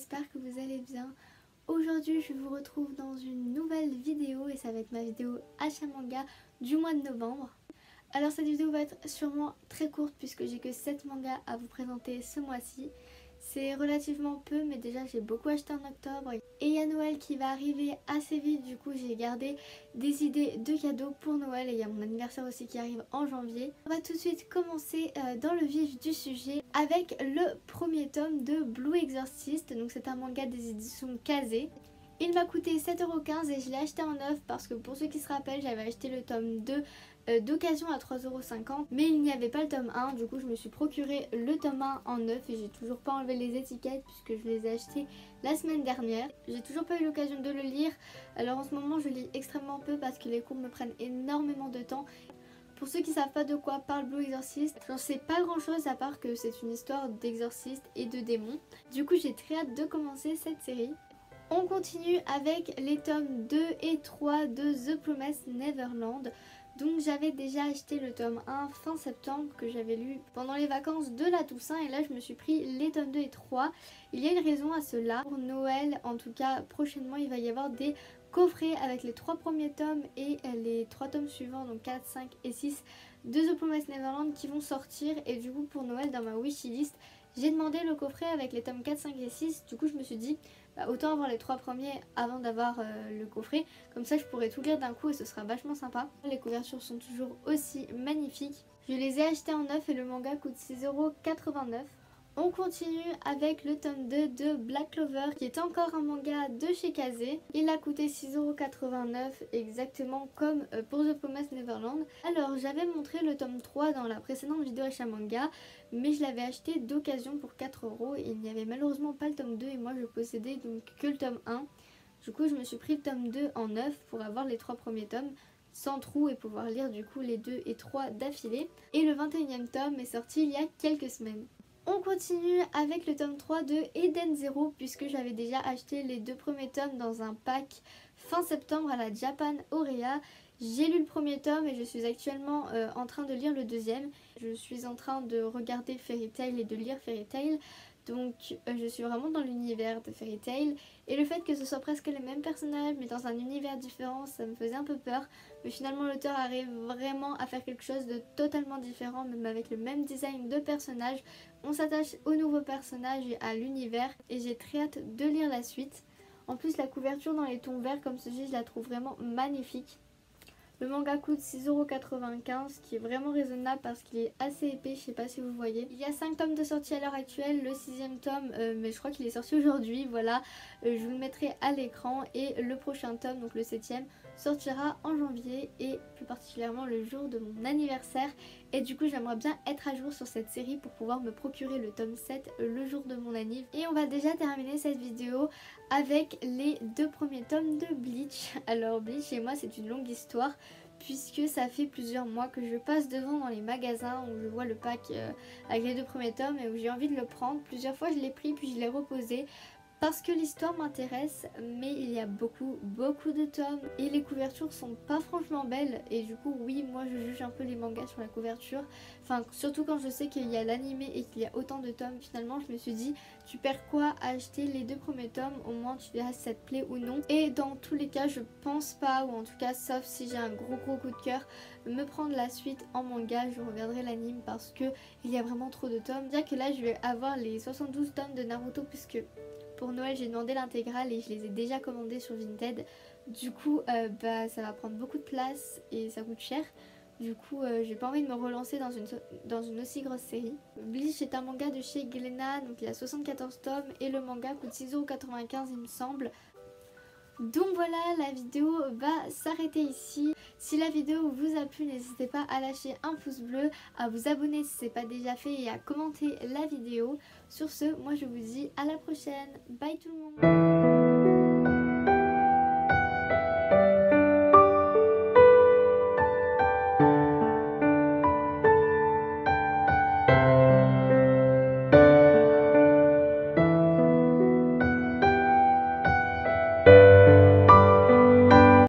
j'espère que vous allez bien. Aujourd'hui je vous retrouve dans une nouvelle vidéo et ça va être ma vidéo achat manga du mois de novembre. Alors cette vidéo va être sûrement très courte puisque j'ai que 7 mangas à vous présenter ce mois-ci. C'est relativement peu mais déjà j'ai beaucoup acheté en octobre et il y a Noël qui va arriver assez vite, du coup j'ai gardé des idées de cadeaux pour Noël et il y a mon anniversaire aussi qui arrive en janvier. On va tout de suite commencer dans le vif du sujet avec le premier tome de Blue Exorcist. Donc c'est un manga des éditions Kazé. Il m'a coûté 7,15€ et je l'ai acheté en neuf parce que pour ceux qui se rappellent j'avais acheté le tome 2 d'occasion à 3,50€ mais il n'y avait pas le tome 1, du coup je me suis procuré le tome 1 en neuf et j'ai toujours pas enlevé les étiquettes puisque je les ai achetés la semaine dernière. J'ai toujours pas eu l'occasion de le lire, alors en ce moment je lis extrêmement peu parce que les cours me prennent énormément de temps. Pour ceux qui savent pas de quoi parle Blue Exorcist, j'en sais pas grand chose à part que c'est une histoire d'exorciste et de démons. Du coup j'ai très hâte de commencer cette série. On continue avec les tomes 2 et 3 de The Promised Neverland. Donc j'avais déjà acheté le tome 1 fin septembre que j'avais lu pendant les vacances de la Toussaint et là je me suis pris les tomes 2 et 3. Il y a une raison à cela. Pour Noël, en tout cas prochainement, il va y avoir des coffrets avec les 3 premiers tomes et les 3 tomes suivants, donc 4, 5 et 6 de The Promised Neverland qui vont sortir. Et du coup pour Noël dans ma wishlist, j'ai demandé le coffret avec les tomes 4, 5 et 6. Du coup je me suis dit autant avoir les 3 premiers avant d'avoir le coffret, comme ça je pourrais tout lire d'un coup et ce sera vachement sympa. Les couvertures sont toujours aussi magnifiques. Je les ai achetés en neuf et le manga coûte 6,89€. On continue avec le tome 2 de Black Clover qui est encore un manga de chez Kazé. Il a coûté 6,89€ exactement comme pour The Promised Neverland. Alors j'avais montré le tome 3 dans la précédente vidéo achat manga mais je l'avais acheté d'occasion pour 4€ et il n'y avait malheureusement pas le tome 2 et moi je possédais donc que le tome 1. Du coup je me suis pris le tome 2 en neuf pour avoir les 3 premiers tomes sans trou et pouvoir lire du coup les 2 et 3 d'affilée. Et le 21e tome est sorti il y a quelques semaines. On continue avec le tome 3 de Eden Zero puisque j'avais déjà acheté les 2 premiers tomes dans un pack fin septembre à la Japan Aurea. J'ai lu le premier tome et je suis actuellement en train de lire le deuxième. Je suis en train de regarder Fairy Tail et de lire Fairy Tail. Donc je suis vraiment dans l'univers de Fairy Tail et le fait que ce soit presque les mêmes personnages mais dans un univers différent, ça me faisait un peu peur. Mais finalement l'auteur arrive vraiment à faire quelque chose de totalement différent, même avec le même design de personnages. On s'attache aux nouveaux personnages et à l'univers et j'ai très hâte de lire la suite. En plus la couverture dans les tons verts comme ceci, je la trouve vraiment magnifique. Le manga coûte 6,95€, qui est vraiment raisonnable parce qu'il est assez épais, je sais pas si vous voyez. Il y a 5 tomes de sortie à l'heure actuelle, le 6e tome, mais je crois qu'il est sorti aujourd'hui, voilà. Je vous le mettrai à l'écran et le prochain tome, donc le 7e, sortira en janvier et plus particulièrement le jour de mon anniversaire. Et du coup j'aimerais bien être à jour sur cette série pour pouvoir me procurer le tome 7 le jour de mon anniv. Et on va déjà terminer cette vidéo avec les 2 premiers tomes de Bleach. Alors Bleach chez moi c'est une longue histoire puisque ça fait plusieurs mois que je passe devant dans les magasins où je vois le pack avec les 2 premiers tomes et où j'ai envie de le prendre. Plusieurs fois je l'ai pris puis je l'ai reposé parce que l'histoire m'intéresse, mais il y a beaucoup de tomes et les couvertures sont pas franchement belles et du coup oui, moi je juge un peu les mangas sur la couverture, enfin surtout quand je sais qu'il y a l'animé et qu'il y a autant de tomes. Finalement je me suis dit tu perds quoi à acheter les 2 premiers tomes, au moins tu verras si ça te plaît ou non. Et dans tous les cas je pense pas, ou en tout cas sauf si j'ai un gros coup de cœur, me prendre la suite en manga. Je regarderai l'anime parce que il y a vraiment trop de tomes. Dire que là je vais avoir les 72 tomes de Naruto puisque pour Noël j'ai demandé l'intégrale et je les ai déjà commandés sur Vinted. Du coup ça va prendre beaucoup de place et ça coûte cher. Du coup j'ai pas envie de me relancer dans une aussi grosse série. Bleach est un manga de chez Glénat, donc il y a 74 tomes et le manga coûte 6,95€ il me semble. Donc voilà, la vidéo va s'arrêter ici. Si la vidéo vous a plu, n'hésitez pas à lâcher un pouce bleu, à vous abonner si ce n'est pas déjà fait et à commenter la vidéo. Sur ce, moi je vous dis à la prochaine. Bye tout le monde.